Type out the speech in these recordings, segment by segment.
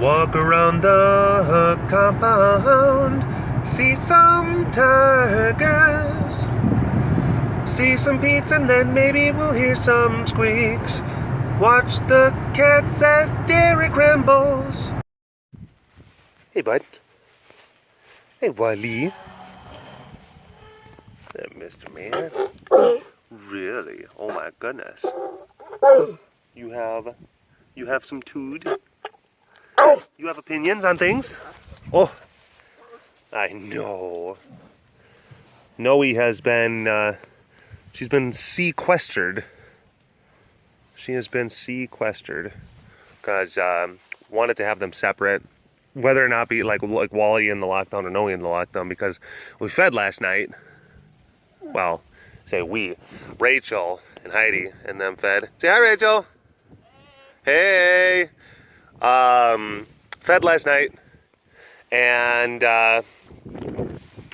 Walk around the compound, see some tigers, see some Peets, and then maybe we'll hear some squeaks. Watch the cats as Derek rambles. Hey, bud. Hey, Wally. That Mr. Man. Really? Oh my goodness. You have some tood? You have opinions on things? Oh, I know. Noe has been, she's been sequestered. She has been sequestered because wanted to have them separate, whether or not be like Wally in the lockdown or Noe in the lockdown, because we fed last night. Well, say we, Rachel and Heidi and them fed. Say hi, Rachel. Hey. Fed last night and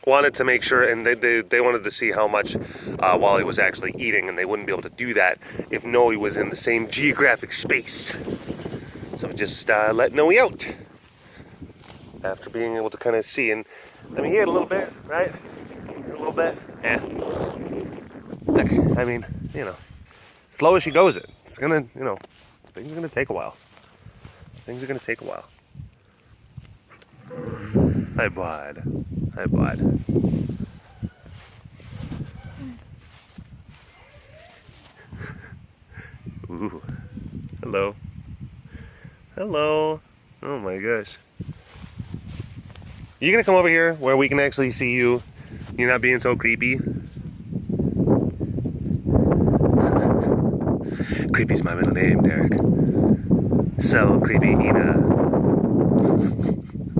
wanted to make sure, and they wanted to see how much Wally was actually eating, and they wouldn't be able to do that if Noe was in the same geographic space. So just let Noe out after being able to kind of see. And I mean, he ate a little bit, right? A little bit. Yeah. Look, I mean, you know, slow as she goes, it's gonna, you know, things are gonna take a while. Things are gonna take a while. Hi, bud. Hi, bud. Ooh. Hello. Hello. Oh my gosh. You gonna come over here where we can actually see you? You're not being so creepy. Creepy's my middle name, Derek. So creepy, Ina.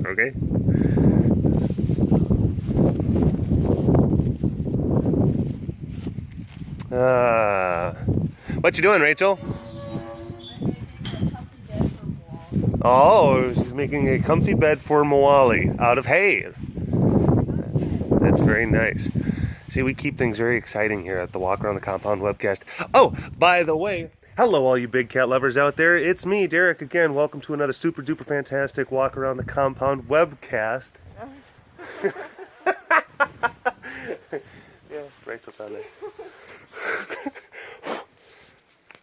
Okay? What you doing, Rachel? Oh, she's making a comfy bed for Moali out of hay. That's very nice. See, we keep things very exciting here at the Walk Around the Compound webcast. Oh, by the way, hello all you big cat lovers out there. It's me, Derek, again. Welcome to another super duper fantastic Walk Around the Compound webcast. Yeah, Rachel's on there.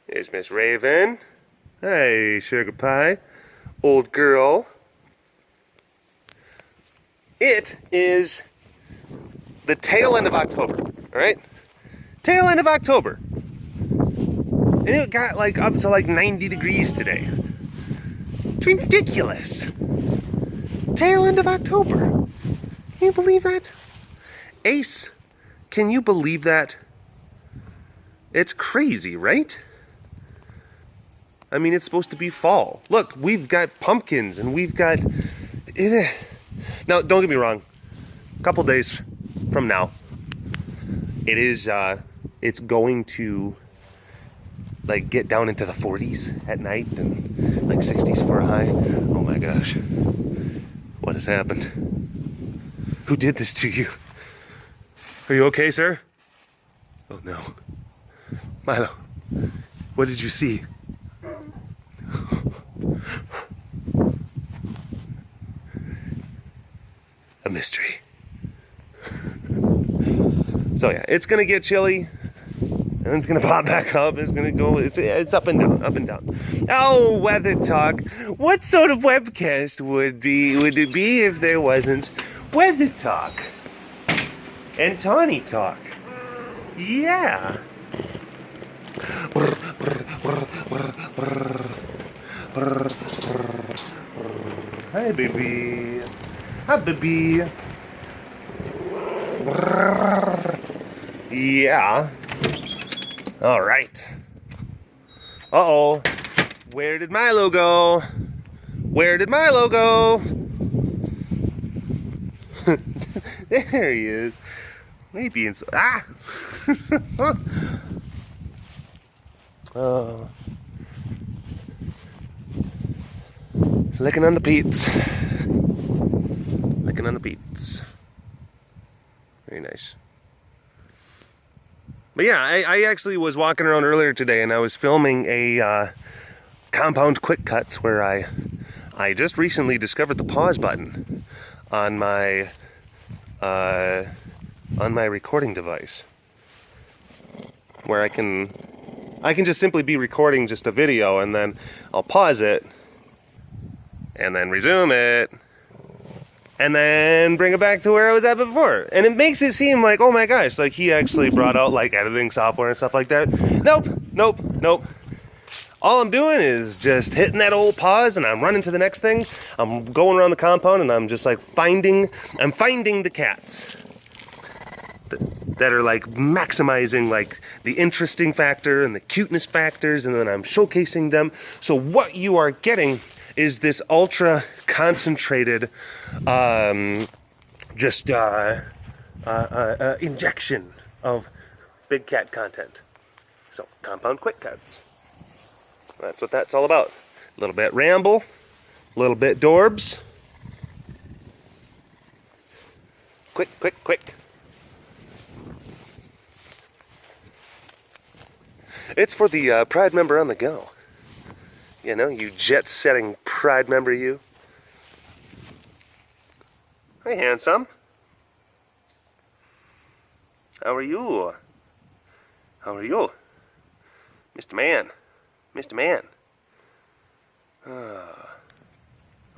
There's Miss Raven. Hey, sugar pie. Old girl. It is the tail end of October, all right? Tail end of October. And it got like up to like 90 degrees today. It's ridiculous. Tail end of October. Can you believe that? Ace, can you believe that? It's crazy, right? I mean, it's supposed to be fall. Look, we've got pumpkins and we've got... Now, don't get me wrong. A couple days from now, it is, it's going to, like, get down into the 40s at night and, like, 60s for a high. Oh, my gosh. What has happened? Who did this to you? Are you okay, sir? Oh, no. Milo, what did you see? A mystery. So yeah, it's gonna get chilly, and it's gonna pop back up. It's gonna go. It's up and down, up and down. Oh, weather talk. What sort of webcast would it be if there wasn't weather talk and Tawny talk? Yeah. Hi, baby. Hi, baby. Yeah. All right. Uh-oh. Where did Milo go? Where did Milo go? There he is. Maybe in... Ah! Oh. Licking on the Peets. Licking on the Peets. Very nice. But yeah, I actually was walking around earlier today and I was filming a compound quick cuts where I I just recently discovered the pause button on my recording device, where I can just simply be recording just a video, and then I'll pause it, and then resume it, and then bring it back to where I was at before. And it makes it seem like, oh my gosh, like he actually brought out like editing software and stuff like that. Nope. All I'm doing is just hitting that old pause, and I'm running to the next thing. I'm going around the compound, and I'm just like finding the cats that are like maximizing like the interesting factor and the cuteness factors, and then I'm showcasing them. So what you are getting is this ultra concentrated injection of big cat content. So compound quick cuts. That's what that's all about. A little bit ramble, a little bit dorbs. Quick. It's for the Pride member on the go. You know, you jet-setting Pride member, you. Hey, handsome. How are you? Mr. Man.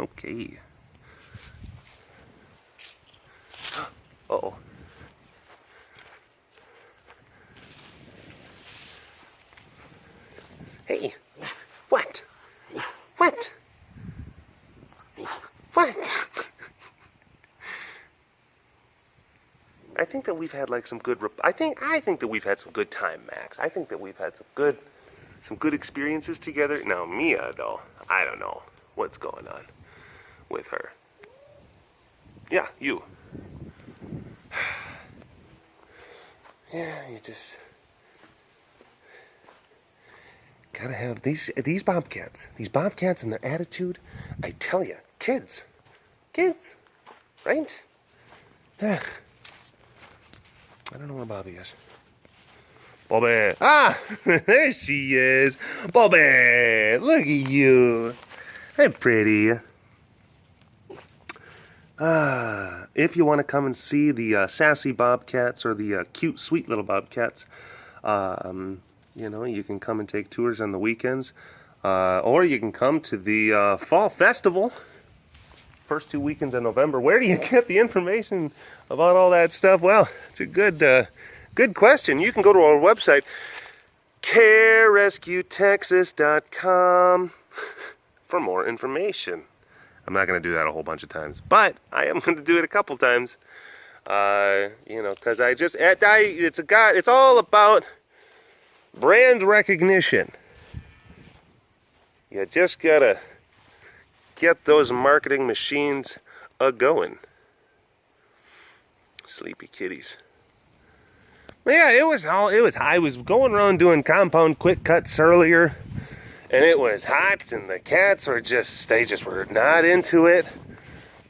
Okay. Uh-oh. Hey. What? I think that we've had like some good. I think that we've had some good time, Max. I think that we've had some good experiences together. Now Mia, though, I don't know what's going on with her. Yeah, you. Yeah, you just gotta have these bobcats. These bobcats and their attitude. I tell you, kids, right? I don't know where Bobby is. Bobby! Ah! There she is! Bobby! Look at you! Hey, pretty. If you want to come and see the sassy bobcats or the cute, sweet little bobcats, you know, you can come and take tours on the weekends. Or you can come to the Fall Festival. First 2 weekends in November. Where do you get the information about all that stuff? Well, it's a good question. You can go to our website, carerescuetexas.com, for more information. I'm not going to do that a whole bunch of times, but I am going to do it a couple times. You know, because it's all about brand recognition. You just gotta get those marketing machines a-going. Sleepy kitties. But yeah, I was going around doing compound quick cuts earlier, and it was hot, and the cats were they just were not into it.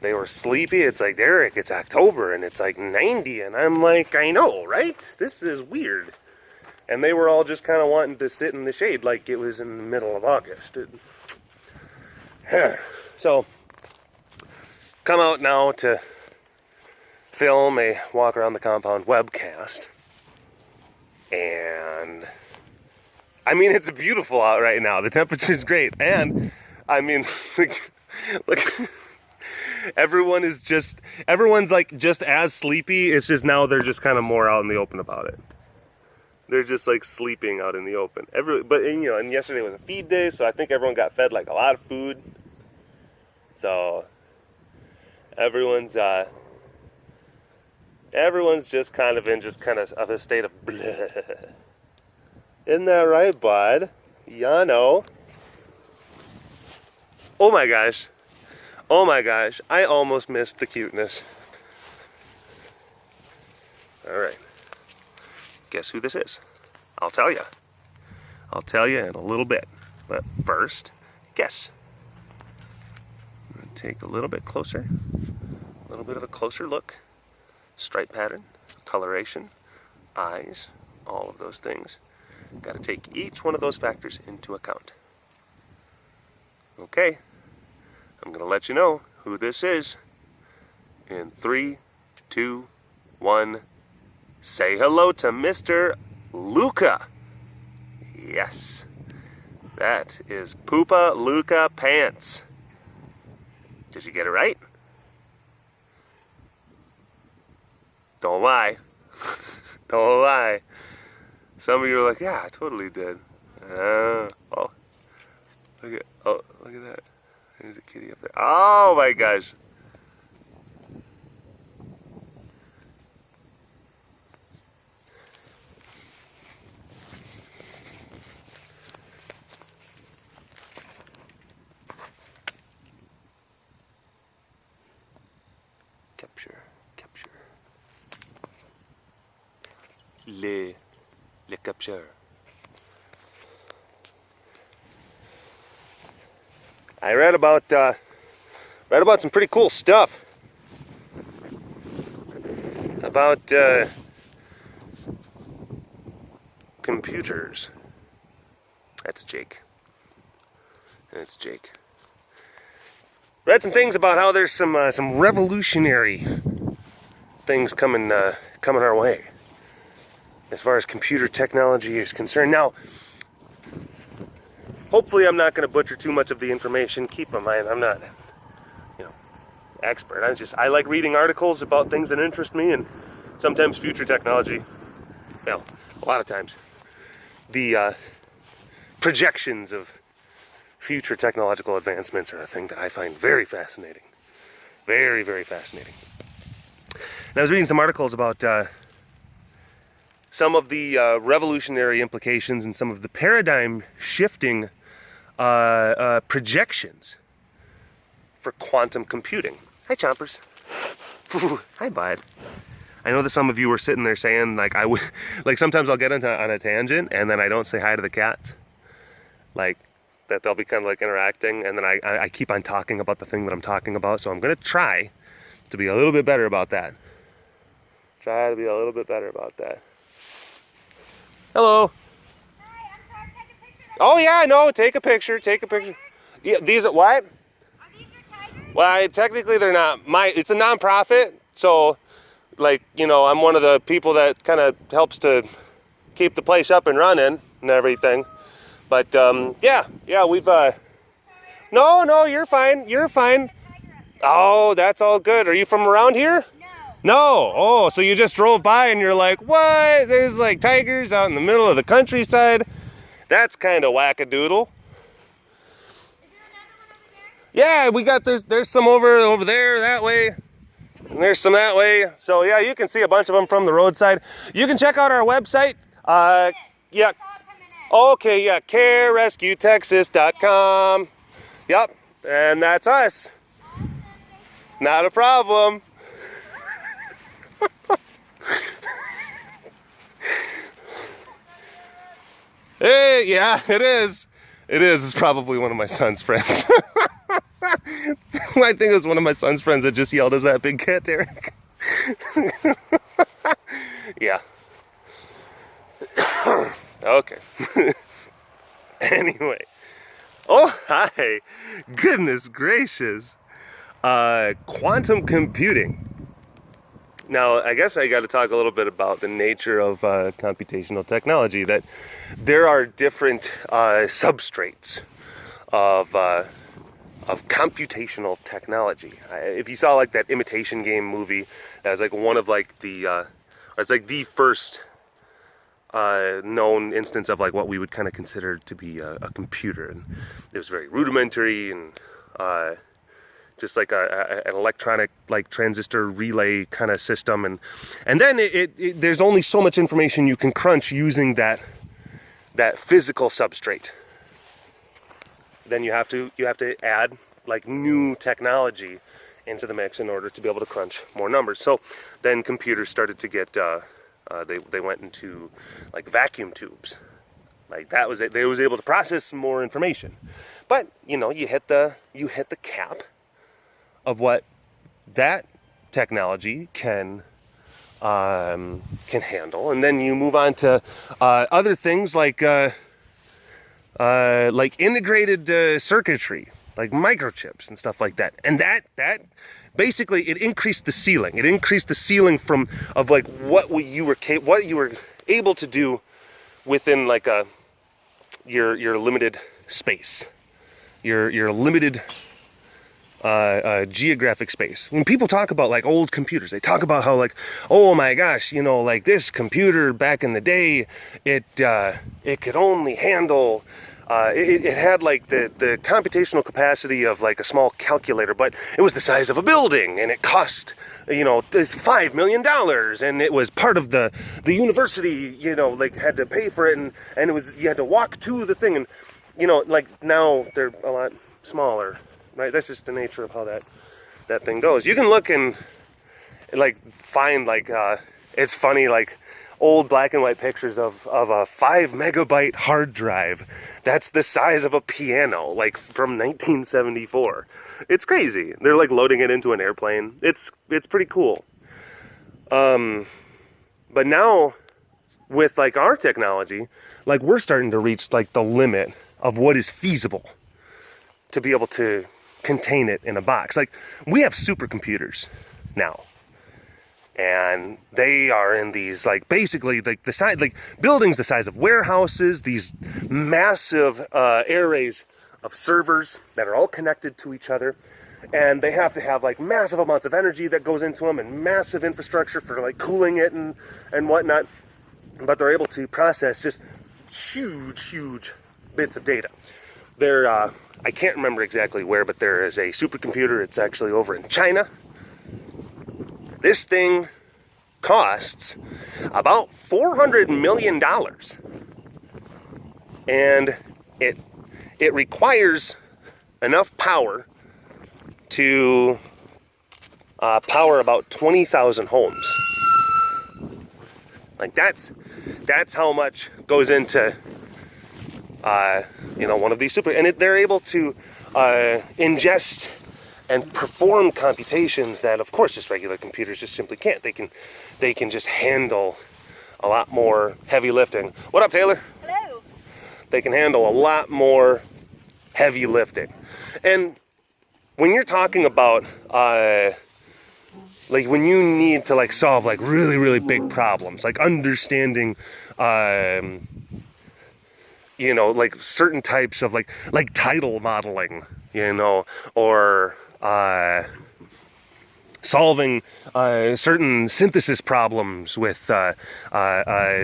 They were sleepy. It's like, Derek, it's October, and it's like 90, and I'm like, I know, right? This is weird. And they were all just kind of wanting to sit in the shade like it was in the middle of August. So, come out now to film a walk around the compound webcast. And, I mean, it's beautiful out right now. The temperature's great. And, I mean, look, everyone's like just as sleepy. It's just now they're just kind of more out in the open about it. They're just like sleeping out in the open. And yesterday was a feed day, so I think everyone got fed like a lot of food. So everyone's just kind of in a state of bleh. Isn't that right, bud? Yeah, no. Oh my gosh, I almost missed the cuteness. All right. Guess who this is? I'll tell you. I'll tell you in a little bit. But first, guess. I'm going to take a little bit closer. A little bit of a closer look. Stripe pattern, coloration, eyes, all of those things. Got to take each one of those factors into account. Okay. I'm going to let you know who this is in 3, 2, 1. Say hello to Mr. Luca. Yes, that is Poopa Luca Pants. Did you get it right? Don't lie. Don't lie. Some of you are like, yeah, I totally did. Oh, look at that. There's a kitty up there. Oh my gosh. Capture. Le capture. I read about some pretty cool stuff about computers. That's Jake. That's Jake. Read some things about how there's some revolutionary things coming our way as far as computer technology is concerned. Now, hopefully I'm not going to butcher too much of the information. Keep in mind, I'm not, expert. I like reading articles about things that interest me, and sometimes future technology, well, a lot of times, the projections of future technological advancements are a thing that I find very fascinating. Very, very fascinating. And I was reading some articles about some of the revolutionary implications and some of the paradigm shifting projections for quantum computing. Hi, Chompers. Hi, bud. I know that some of you were sitting there saying, like, sometimes I'll get on a tangent and then I don't say hi to the cats. Like, that they'll be kind of like interacting, and then I keep on talking about the thing that I'm talking about. So I'm going to try to be a little bit better about that. Hello. Hi, I'm sorry, take a picture. Oh yeah, no, take a picture. Yeah, these are what? Are these your tigers? Well, technically they're not. It's a non-profit, so like, I'm one of the people that kind of helps to keep the place up and running and everything. But yeah, we've No, you're fine. Oh, that's all good. Are you from around here? No. Oh, so you just drove by and you're like, what? There's like tigers out in the middle of the countryside. That's kind of wackadoodle. Is there another one over there? Yeah, we got there's some over there that way. And there's some that way. So yeah, you can see a bunch of them from the roadside. You can check out our website. Yeah. Okay, yeah, carerescuetexas.com. Yep, and that's us. Not a problem. Hey, yeah, it is. It's probably one of my son's friends. I think it was one of my son's friends that just yelled, "Is that BigCatDerek?" Yeah. Okay. Anyway. Oh, hi. Goodness gracious. Quantum computing. Now, I guess I got to talk a little bit about the nature of computational technology. That there are different substrates of computational technology. If you saw like that Imitation Game movie, that was like one of like the, it's like the first known instance of like what we would kind of consider to be a computer, and it was very rudimentary and just like an electronic like transistor relay kind of system, and then it there's only so much information you can crunch using that physical substrate. Then you have to add like new technology into the mix in order to be able to crunch more numbers. So then computers started to get they went into like vacuum tubes. Like that was it. They was able to process more information. But you hit the cap of what that technology can handle, and then you move on to other things like integrated circuitry. like microchips and stuff like that. And that basically, it increased the ceiling. It increased the ceiling of like what you were able to do within like your limited space, your limited geographic space. When people talk about like old computers, they talk about how like, oh my gosh, you know, like this computer back in the day, it could only handle, it had like the computational capacity of like a small calculator, but it was the size of a building, and it cost, you know, $5 million, and it was part of the university, you know, like had to pay for it, and it was, you had to walk to the thing, and you know, like now they're a lot smaller. Right, that's just the nature of how that thing goes. You can look and like find like it's funny, like old black and white pictures of a 5 megabyte hard drive that's the size of a piano, like from 1974. It's crazy. They're like loading it into an airplane. It's pretty cool. But now with like our technology, like we're starting to reach like the limit of what is feasible to be able to contain it in a box. Like we have supercomputers now, and they are in these like basically like the size, like buildings the size of warehouses, these massive arrays of servers that are all connected to each other, and they have to have like massive amounts of energy that goes into them and massive infrastructure for like cooling it and whatnot, but they're able to process just huge bits of data. They're I can't remember exactly where, but there is a supercomputer. It's actually over in China. This thing costs about $400 million. And it requires enough power to power about 20,000 homes. Like that's how much goes into you know, one of these they're able to ingest and perform computations that, of course, just regular computers just simply can't. They can just handle a lot more heavy lifting. What up, Taylor? Hello. They can handle a lot more heavy lifting. And when you're talking about like when you need to like solve like really big problems, like understanding you know, like certain types of like tidal modeling, you know, or solving certain synthesis problems with a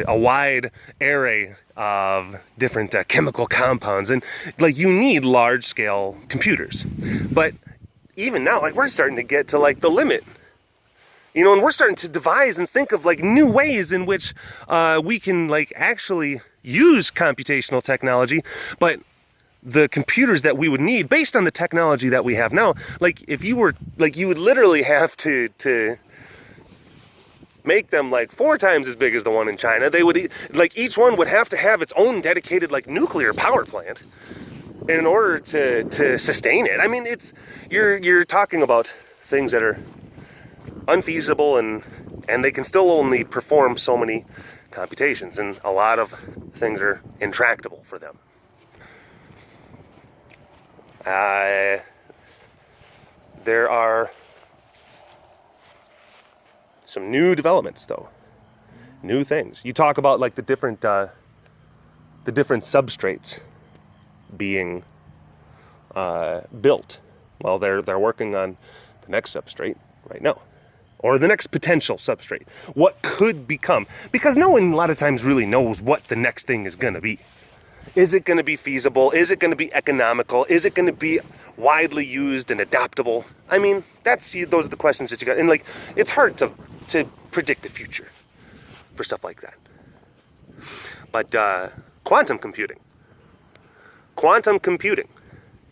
wide array of different chemical compounds, and like you need large scale computers. But even now, like we're starting to get to like the limit, you know, and we're starting to devise and think of like new ways in which we can like actually use computational technology. But the computers that we would need based on the technology that we have now, like if you were like, you would literally have to make them like 4 times as big as the one in China. They would like, each one would have to have its own dedicated like nuclear power plant in order to sustain it. I mean, you're talking about things that are unfeasible, and they can still only perform so many computations, and a lot of things are intractable for them. There are some new developments, though. New things. You talk about like the different substrates being built. Well, they're working on the next substrate right now, or the next potential substrate. What could become, because no one a lot of times really knows what the next thing is going to be. Is it going to be feasible? Is it going to be economical? Is it going to be widely used and adaptable? I mean, those are the questions that you got. And like, it's hard to predict the future for stuff like that. But quantum computing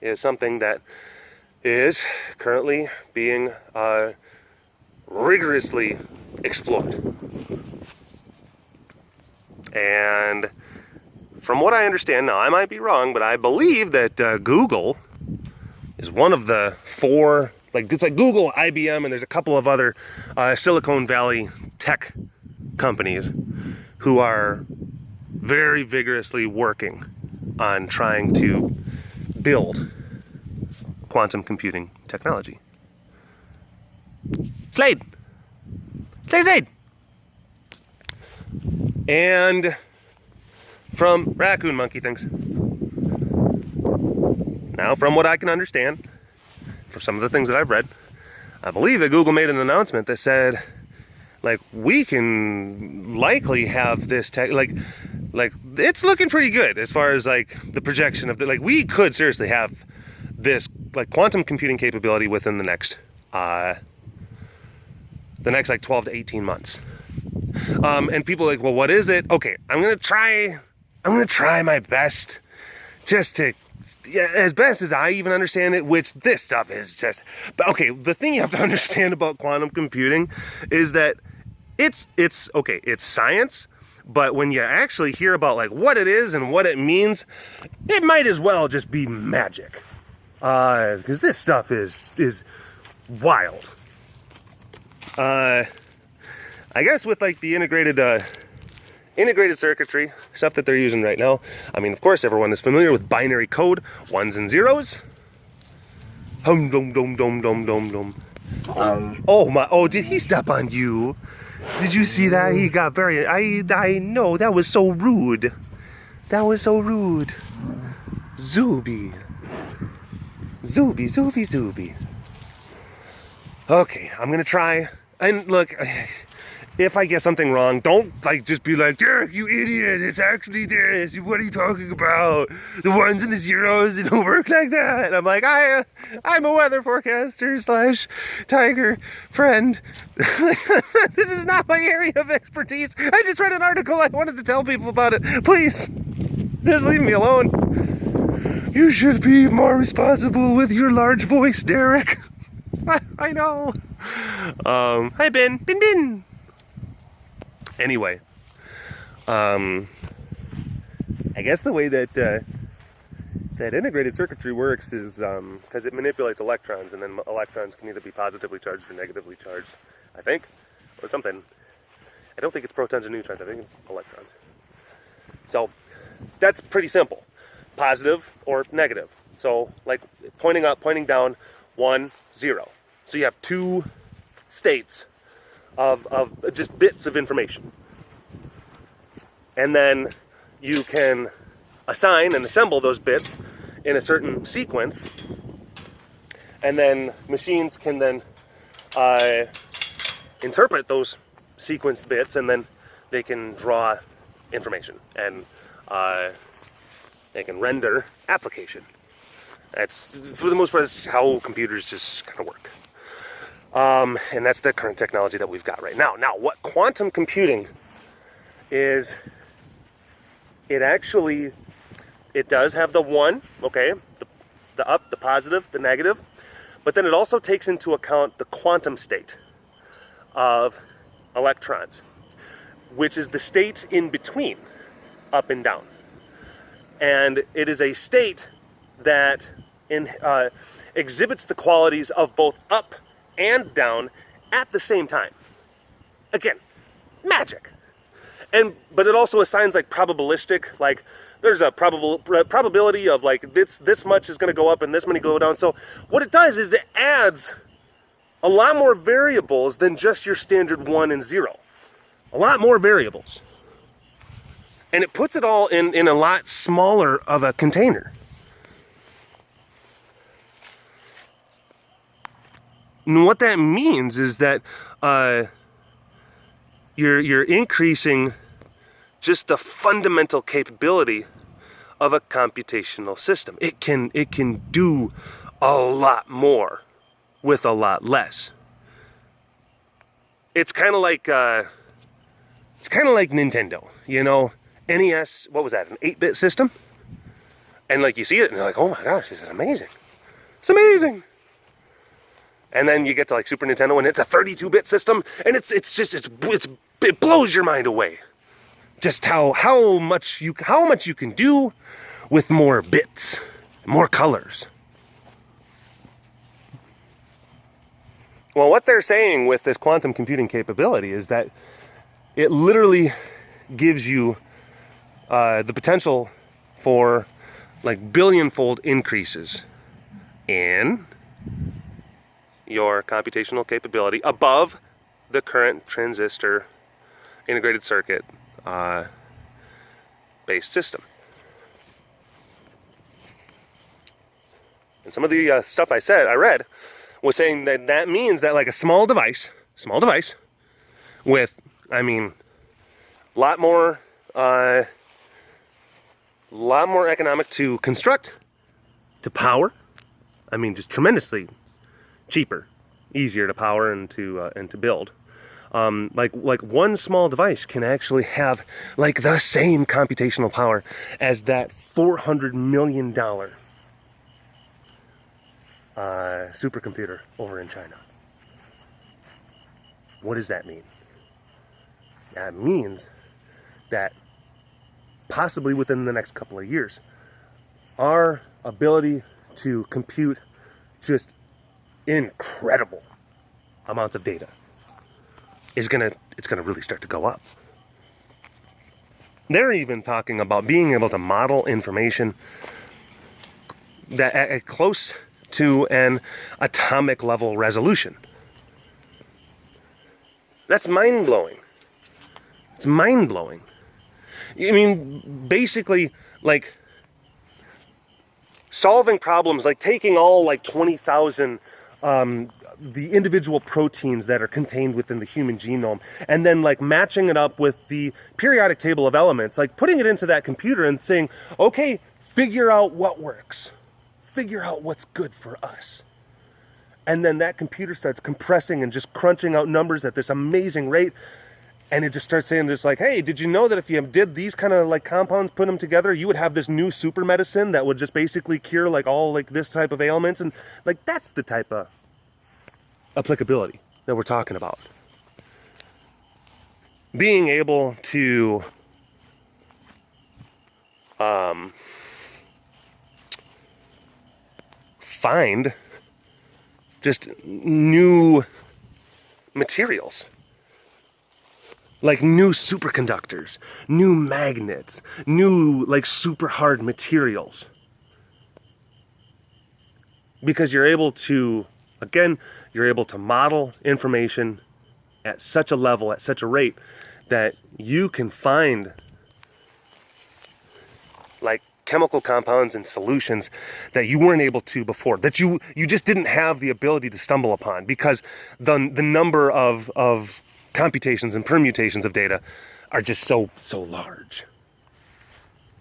is something that is currently being rigorously explored. And from what I understand, now I might be wrong, but I believe that Google is one of the 4, like it's like Google, IBM, and there's a couple of other Silicon Valley tech companies who are very vigorously working on trying to build quantum computing technology. Slade! Slade! And from raccoon monkey things. Now, from what I can understand, for some of the things that I've read, I believe that Google made an announcement that said, like, we can likely have this tech, like it's looking pretty good as far as like the projection of the, like, we could seriously have this like quantum computing capability within the next like 12 to 18 months. And people are like, well, what is it? Okay, I'm gonna try my best just to, yeah, as best as I even understand it, which this stuff is just, but okay, the thing you have to understand about quantum computing is that it's okay, it's science, but when you actually hear about like what it is and what it means, it might as well just be magic. Because this stuff is wild. I guess with like the integrated circuitry stuff that they're using right now, I mean, of course, everyone is familiar with binary code, ones and zeros. Hum dum dum dum dum dum dum. Oh my! Oh, did he step on you? Did you see that? He got very. I know that was so rude. That was so rude. Zuby. Okay, I'm gonna try. And look, if I get something wrong, don't like just be like, Derek, you idiot, it's actually this, what are you talking about? The ones and the zeros, it don't work like that. And I'm like, I'm a weather forecaster / tiger friend. This is not my area of expertise. I just read an article, I wanted to tell people about it. Please, just leave me alone. You should be more responsible with your large voice, Derek. I know. Hi, Bin. Anyway, I guess the way that that integrated circuitry works is because it manipulates electrons, and then electrons can either be positively charged or negatively charged, I think, or something. I don't think it's protons or neutrons. I think it's electrons. So that's pretty simple, positive or negative. So like pointing up, pointing down, 1, 0. So you have two states of just bits of information. And then you can assign and assemble those bits in a certain sequence. And then machines can then interpret those sequenced bits, and then they can draw information, and they can render application. That's, for the most part, that's how computers just kind of work. And that's the current technology that we've got right now. Now, what quantum computing is, it does have the one, okay, the up, the positive, the negative, but then it also takes into account the quantum state of electrons, which is the state in between up and down. And it is a state that exhibits the qualities of both up and down at the same time. Again, magic. But it also assigns like probabilistic, like there's a probability of like this much is going to go up and this many go down. So what it does is it adds a lot more variables than just your standard 1 and 0. A lot more variables. And it puts it all in a lot smaller of a container. And what that means is that you're increasing just the fundamental capability of a computational system. It can do a lot more with a lot less. It's kind of like Nintendo, you know. NES, what was that? An 8-bit system? And like you see it and you're like, oh my gosh, this is amazing. It's amazing. And then you get to like Super Nintendo and it's a 32-bit system, and it blows your mind away. Just how much you can do with more bits, more colors. Well, what they're saying with this quantum computing capability is that it literally gives you the potential for like billion-fold increases in your computational capability above the current transistor integrated circuit based system. And some of the stuff I read was saying that that means that like a small device with, I mean, lot more economic to construct, to power. I mean, just tremendously cheaper, easier to power and to build. Like one small device can actually have like the same computational power as that $400 million supercomputer over in China. What does that mean? That means that possibly within the next couple of years, our ability to compute just incredible amounts of data it's gonna really start to go up. They're even talking about being able to model information that at close to an atomic level resolution. That's mind-blowing. It's mind-blowing. I mean, basically, like, solving problems, like taking all, like, 20,000, the individual proteins that are contained within the human genome, and then, like, matching it up with the periodic table of elements, like, putting it into that computer and saying, okay, figure out what works. Figure out what's good for us. And then that computer starts compressing and just crunching out numbers at this amazing rate. And it just starts saying this like, hey, did you know that if you did these kind of like compounds, put them together, you would have this new super medicine that would just basically cure like all like this type of ailments? And like, that's the type of applicability that we're talking about. Being able to find just new materials, like new superconductors, new magnets, new like super hard materials, because you're able to, again, you're able to model information at such a level, at such a rate that you can find like chemical compounds and solutions that you weren't able to before, that you just didn't have the ability to stumble upon, because the number of computations and permutations of data are just so large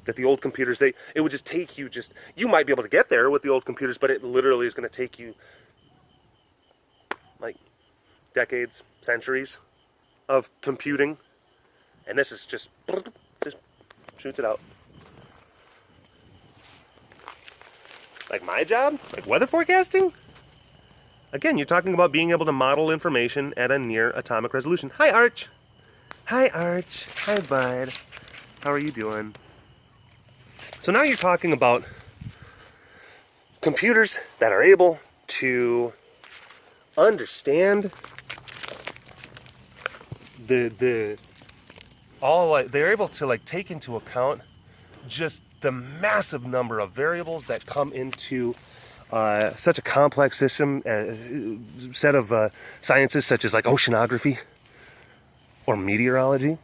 that the old computers, it would just take you, you might be able to get there with the old computers, but it literally is going to take you like decades, centuries of computing, and this is just shoots it out. Like my job, like weather forecasting. Again, you're talking about being able to model information at a near atomic resolution. Hi, Arch. Hi, Arch. Hi, bud. How are you doing? So now you're talking about computers that are able to understand they're able to like take into account just the massive number of variables that come into such a complex system, set of sciences such as like oceanography or meteorology,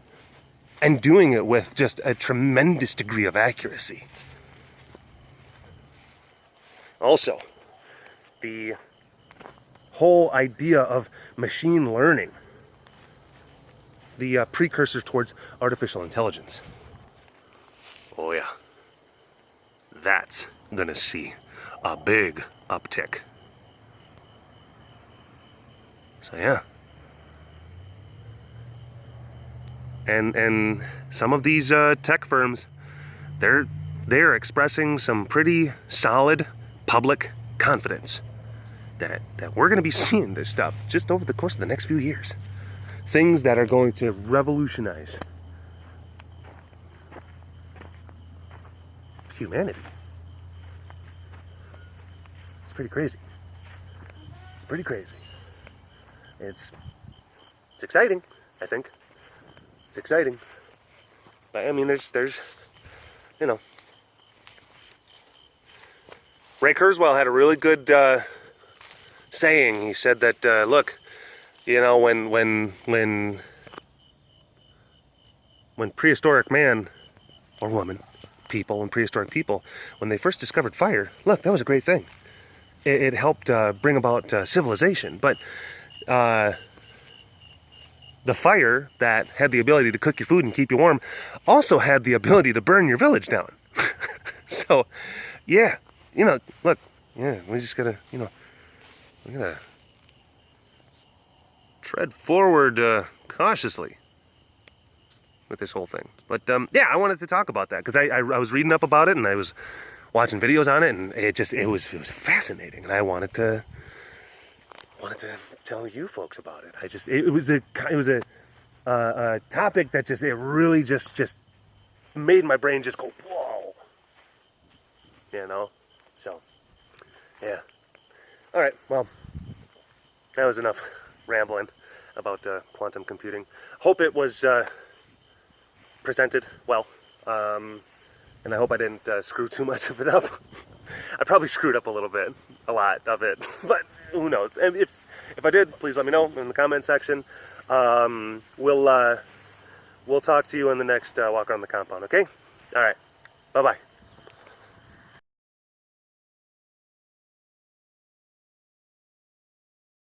and doing it with just a tremendous degree of accuracy. Also, the whole idea of machine learning, the precursor towards artificial intelligence. Oh yeah, that's gonna see a big uptick. So yeah. And some of these tech firms, they're expressing some pretty solid public confidence that we're going to be seeing this stuff just over the course of the next few years. Things that are going to revolutionize humanity. It's pretty crazy. It's pretty crazy. It's exciting, I think. It's exciting. But I mean, there's you know, Ray Kurzweil had a really good saying. He said that, look, you know, when prehistoric man or woman, people and prehistoric people, when they first discovered fire, look, that was a great thing. It helped bring about civilization. But the fire that had the ability to cook your food and keep you warm also had the ability to burn your village down. So, yeah, you know, look, yeah, we just gotta, you know, we gotta tread forward cautiously with this whole thing. But yeah, I wanted to talk about that because I was reading up about it and I was watching videos on it, and it was fascinating, and I wanted to tell you folks about it. It was a topic that it really just made my brain just go whoa, you know. So yeah, all right, well, that was enough rambling about quantum computing. Hope it was presented well, and I hope I didn't screw too much of it up. I probably screwed up a lot of it, but who knows? And if I did, please let me know in the comment section. We'll talk to you in the next walk around the compound, okay? All right, bye-bye.